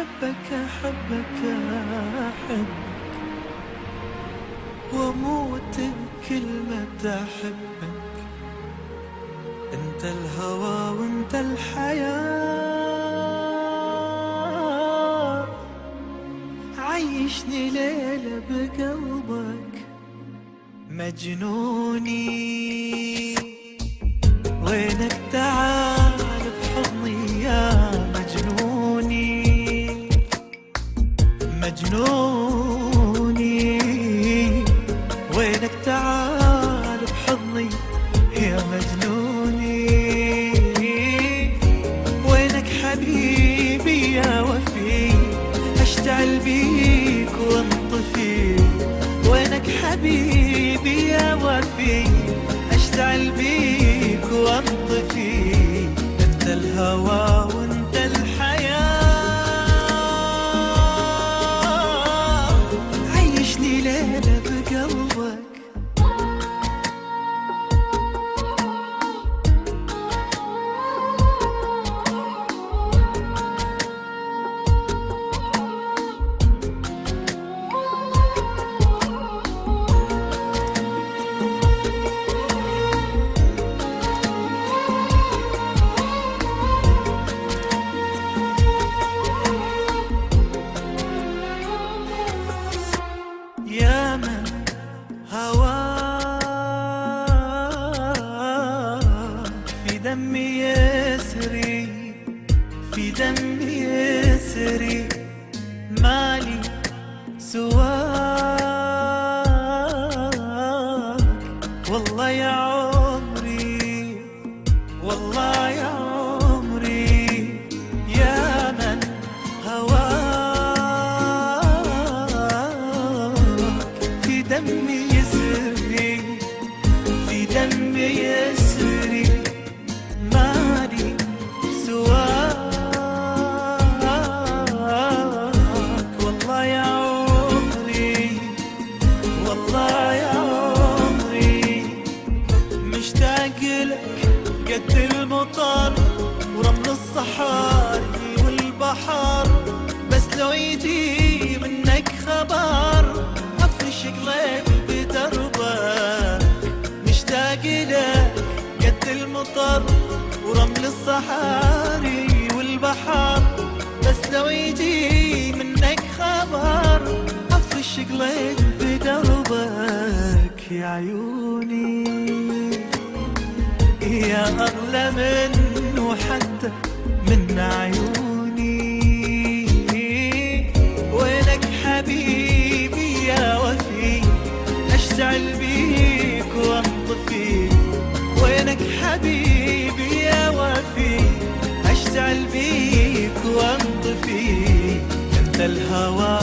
أحبك أحبك أحبك وأموت بكلمة أحبك. أنت الهوى وأنت الحياة، عيشني ليلة بقلبك مجنوني. وينك تعال بحضني يا مجنوني مجنوني. وينك تعال بحضني يا مجنوني. وينك حبيبي يا وفي، اشتعل بيك وانطفي. وينك حبيبي يا وفي، اشتعل بيك وانطفي. انت الهوى وانت الحياة، عيشني ليلة بقلبك. يا من هواك في دمي يسري، في دمي يسري. مالي سواك والله يا عمري، والله يا عمري. يا من دمي يسري، في دمي يسري. مالي سواك والله يا عمري، والله يا عمري. مشتاق لك قد المطر ورمل الصحاري والبحر. بس لو يجي منك خبر قلبي بدربك. مشتاق لك قد المطر ورمل الصحاري والبحر. بس لو يجي منك خبر افرش قلبي بدربك. يا عيوني يا اغلى منه حتى من عيوني. وينك حبيبي يا وفي، اشتعل بيك وانطفي. وينك حبيبي يا وفي، اشتعل بيك وانطفي. انت الهوى